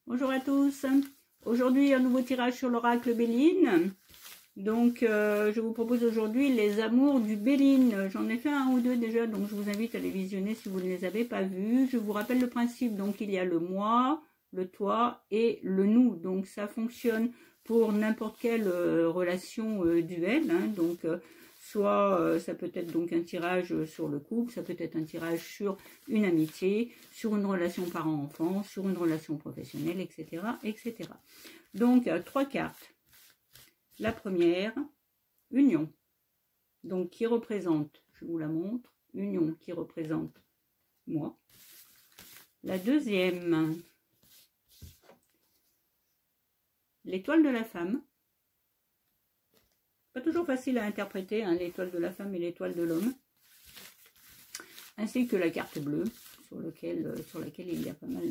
Bonjour à tous. Aujourd'hui, un nouveau tirage sur l'oracle Béline. Donc, je vous propose aujourd'hui les amours du Béline. J'en ai fait un ou deux déjà, donc je vous invite à les visionner si vous ne les avez pas vus. Je vous rappelle le principe. Donc, il y a le moi, le toi et le nous. Donc, ça fonctionne pour n'importe quelle relation duel. Hein. Donc, soit ça peut être donc un tirage sur le couple, ça peut être un tirage sur une amitié, sur une relation parent-enfant, sur une relation professionnelle, etc. etc. Donc, trois cartes. La première, union, donc qui représente, je vous la montre, union qui représente moi. La deuxième, l'étoile de la femme. Pas toujours facile à interpréter, hein, l'étoile de la femme et l'étoile de l'homme. Ainsi que la carte bleue, sur laquelle il y a pas mal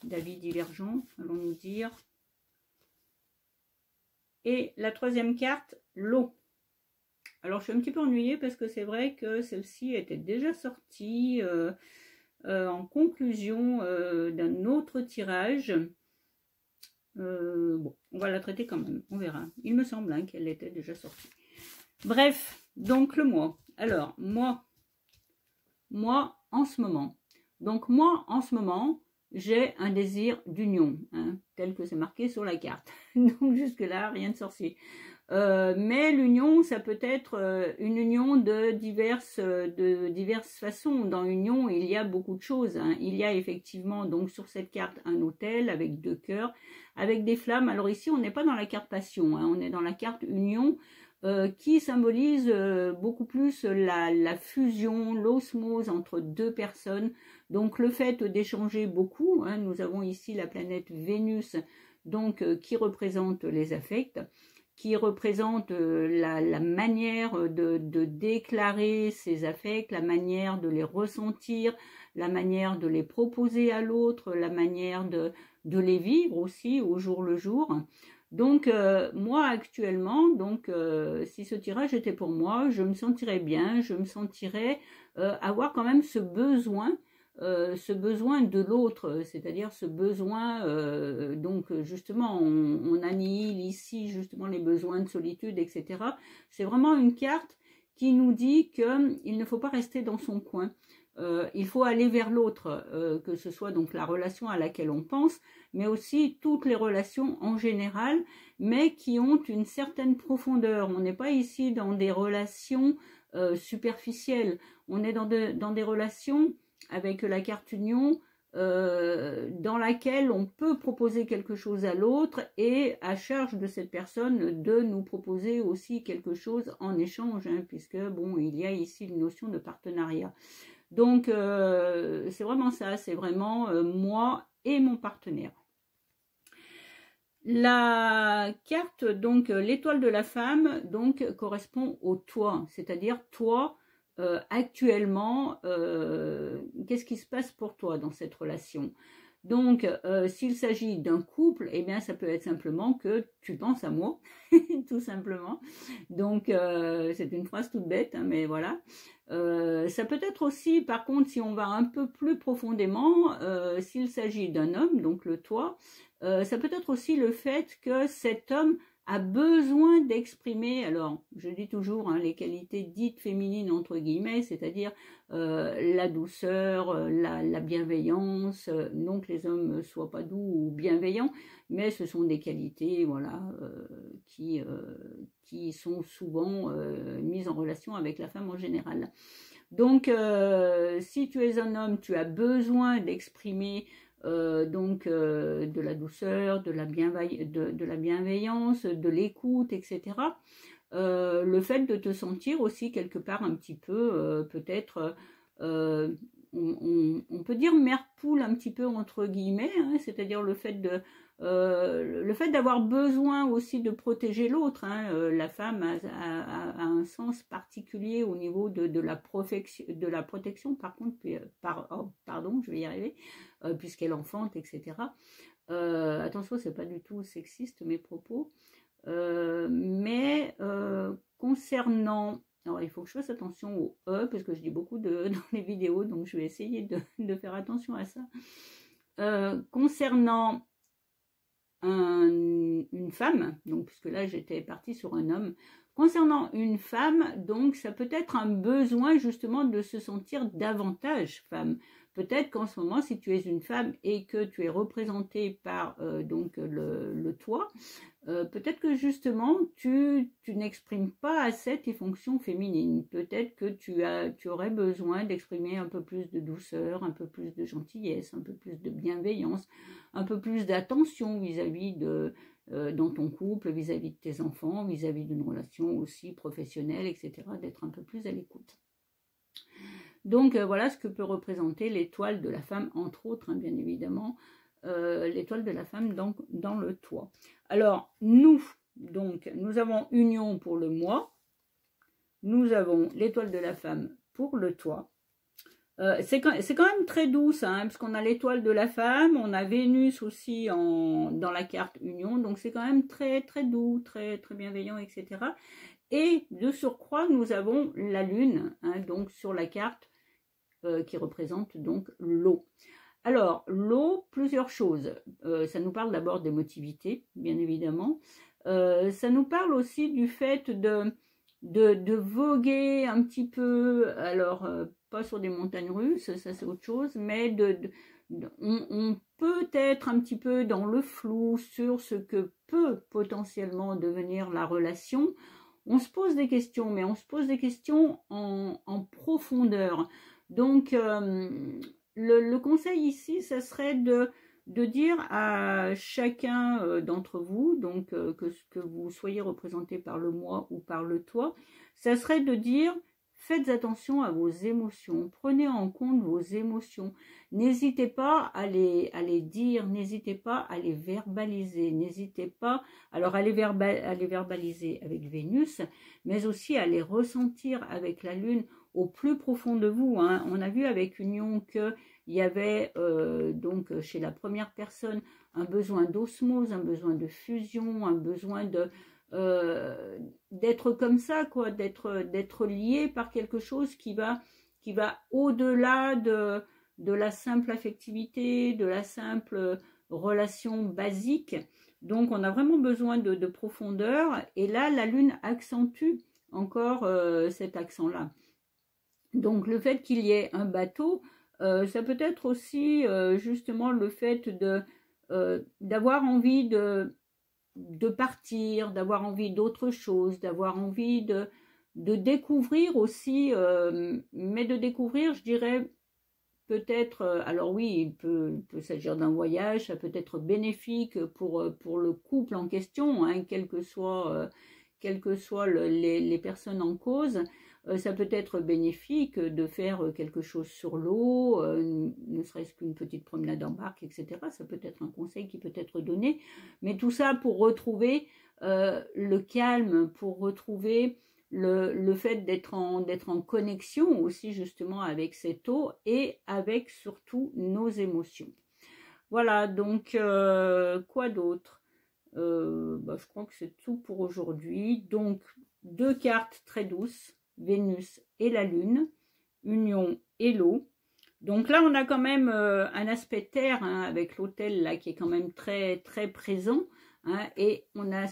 d'avis divergents, allons-nous dire. Et la troisième carte, l'eau. Alors, je suis un petit peu ennuyée parce que c'est vrai que celle-ci était déjà sortie en conclusion d'un autre tirage. Bon, on va la traiter quand même, on verra. Il me semble hein, qu'elle était déjà sortie. Bref, donc le moi. Alors, moi en ce moment. Donc, moi, en ce moment, j'ai un désir d'union, hein, tel que c'est marqué sur la carte. Donc, jusque-là, rien de sorcier. Mais l'union, ça peut être une union de diverses façons. Dans l'union, il y a beaucoup de choses. Hein. Il y a effectivement, donc sur cette carte, un autel avec deux cœurs, avec des flammes. Alors ici, on n'est pas dans la carte passion, hein. On est dans la carte union qui symbolise beaucoup plus la fusion, l'osmose entre deux personnes. Donc le fait d'échanger beaucoup, hein. Nous avons ici la planète Vénus, donc qui représente les affects, qui représente la manière de déclarer ses affects, la manière de les ressentir, la manière de les proposer à l'autre, la manière de les vivre aussi au jour le jour. Donc, moi actuellement, donc, si ce tirage était pour moi, je me sentirais bien, je me sentirais avoir quand même ce besoin de l'autre, c'est-à-dire ce besoin, donc justement, on annihile ici justement les besoins de solitude, etc. C'est vraiment une carte qui nous dit qu'il ne faut pas rester dans son coin. Il faut aller vers l'autre, que ce soit donc la relation à laquelle on pense, mais aussi toutes les relations en général, mais qui ont une certaine profondeur. On n'est pas ici dans des relations superficielles, on est dans des relations avec la carte union, dans laquelle on peut proposer quelque chose à l'autre et à charge de cette personne de nous proposer aussi quelque chose en échange, hein, puisque bon, il y a ici une notion de partenariat. Donc c'est vraiment ça, c'est vraiment moi et mon partenaire. La carte, donc l'étoile de la femme, donc correspond au toi, c'est-à-dire toi. Actuellement, qu'est-ce qui se passe pour toi dans cette relation? Donc, s'il s'agit d'un couple, eh bien, ça peut être simplement que tu penses à moi, tout simplement. Donc, c'est une phrase toute bête, hein, mais voilà. Ça peut être aussi, par contre, si on va un peu plus profondément, s'il s'agit d'un homme, donc le toi, ça peut être aussi le fait que cet homme a besoin d'exprimer, alors je dis toujours hein, les qualités dites féminines entre guillemets, c'est-à-dire la douceur, la bienveillance, non que les hommes soient pas doux ou bienveillants, mais ce sont des qualités voilà, qui sont souvent mises en relation avec la femme en général. Donc si tu es un homme, tu as besoin d'exprimer de la douceur, de la bienveillance, de l'écoute, etc. Le fait de te sentir aussi quelque part un petit peu, peut-être, on peut dire mère poule un petit peu entre guillemets, hein, c'est-à-dire le fait d'avoir besoin aussi de protéger l'autre. Hein. La femme a un sens particulier au niveau de la protection, par contre, pardon, je vais y arriver, puisqu'elle enfante, etc. Attention, c'est pas du tout sexiste mes propos, mais concernant... Alors, il faut que je fasse attention au E, parce que je dis beaucoup dans les vidéos, donc je vais essayer de faire attention à ça. concernant une femme, donc puisque là j'étais partie sur un homme, concernant une femme, donc ça peut être un besoin justement de se sentir davantage femme. Peut-être qu'en ce moment, si tu es une femme et que tu es représentée par donc le toit, peut-être que justement tu n'exprimes pas assez tes fonctions féminines. Peut-être que tu aurais besoin d'exprimer un peu plus de douceur, un peu plus de gentillesse, un peu plus de bienveillance, un peu plus d'attention vis-à-vis de dans ton couple, vis-à-vis de tes enfants, vis-à-vis d'une relation aussi professionnelle, etc., d'être un peu plus à l'écoute. Donc voilà ce que peut représenter l'étoile de la femme, entre autres, hein, bien évidemment, l'étoile de la femme donc, dans le toit. Alors, nous avons union pour le mois, nous avons l'étoile de la femme pour le toit. C'est quand même très doux ça, hein, parce qu'on a l'étoile de la femme, on a Vénus aussi dans la carte union, donc c'est quand même très très doux, très très bienveillant, etc. Et de surcroît, nous avons la lune, hein, donc sur la carte qui représente donc l'eau. Alors, l'eau, plusieurs choses. Ça nous parle d'abord d'émotivité, bien évidemment. Ça nous parle aussi du fait de voguer un petit peu, alors pas sur des montagnes russes, ça c'est autre chose, mais on peut être un petit peu dans le flou sur ce que peut potentiellement devenir la relation. On se pose des questions, mais on se pose des questions en profondeur. Donc, le conseil ici, ça serait de dire à chacun d'entre vous, donc que vous soyez représenté par le moi ou par le toi, ça serait de dire faites attention à vos émotions, prenez en compte vos émotions, n'hésitez pas à les dire, n'hésitez pas à les verbaliser, n'hésitez pas alors à les verbaliser avec Vénus, mais aussi à les ressentir avec la Lune au plus profond de vous. Hein. On a vu avec Union qu'il y avait donc chez la première personne un besoin d'osmose, un besoin de fusion, un besoin d'être comme ça, quoi, d'être lié par quelque chose qui va au-delà de la simple affectivité, de la simple relation basique. Donc on a vraiment besoin de profondeur, et là la Lune accentue encore cet accent-là. Donc le fait qu'il y ait un bateau, ça peut être aussi justement le fait d'avoir envie de partir, d'avoir envie d'autre chose, d'avoir envie de découvrir aussi, mais de découvrir, je dirais, peut-être, alors oui, il peut s'agir d'un voyage, ça peut être bénéfique pour le couple en question, hein, quelles que soient les personnes en cause. Ça peut être bénéfique de faire quelque chose sur l'eau, ne serait-ce qu'une petite promenade en barque, etc. Ça peut être un conseil qui peut être donné, mais tout ça pour retrouver le calme, pour retrouver le fait d'être en connexion aussi justement avec cette eau et avec surtout nos émotions. Voilà, donc quoi d'autre? Je crois que c'est tout pour aujourd'hui. Donc 2 cartes très douces, Vénus et la Lune, Union et l'eau. Donc là on a quand même un aspect terre, hein, avec l'autel là qui est quand même très très présent, hein, et on a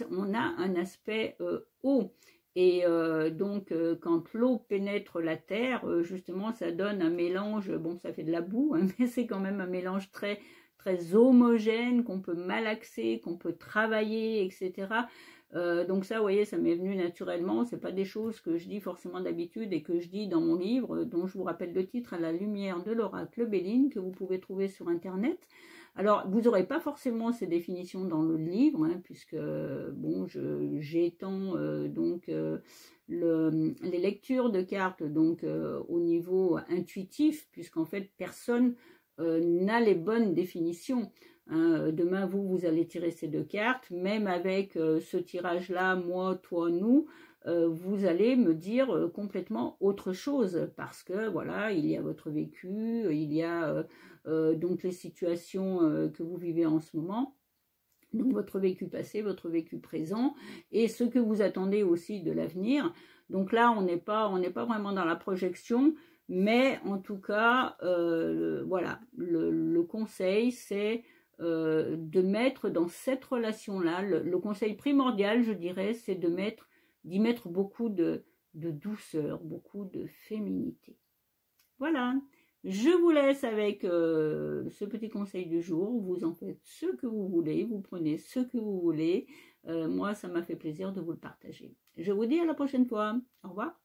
un aspect eau. Et donc, quand l'eau pénètre la terre, justement, ça donne un mélange, bon, ça fait de la boue, hein, mais c'est quand même un mélange très, très homogène, qu'on peut malaxer, qu'on peut travailler, etc. Donc ça, vous voyez, ça m'est venu naturellement. C'est pas des choses que je dis forcément d'habitude et que je dis dans mon livre, dont je vous rappelle le titre, À la lumière de l'oracle Béline, que vous pouvez trouver sur Internet. Alors, vous n'aurez pas forcément ces définitions dans le livre, hein, puisque, bon, j'étends donc les lectures de cartes donc au niveau intuitif, puisqu'en fait, personne n'a les bonnes définitions. Hein. Demain, vous allez tirer ces 2 cartes, même avec ce tirage-là, moi, toi, nous, vous allez me dire complètement autre chose, parce que voilà, il y a votre vécu, il y a donc les situations que vous vivez en ce moment, donc votre vécu passé, votre vécu présent, et ce que vous attendez aussi de l'avenir. Donc là, on n'est pas vraiment dans la projection, Mais en tout cas, voilà, le conseil, c'est de mettre dans cette relation-là, le conseil primordial, je dirais, c'est d'y mettre beaucoup de douceur, beaucoup de féminité. Voilà, je vous laisse avec ce petit conseil du jour. Vous en faites ce que vous voulez, vous prenez ce que vous voulez. Moi, ça m'a fait plaisir de vous le partager. Je vous dis à la prochaine fois. Au revoir.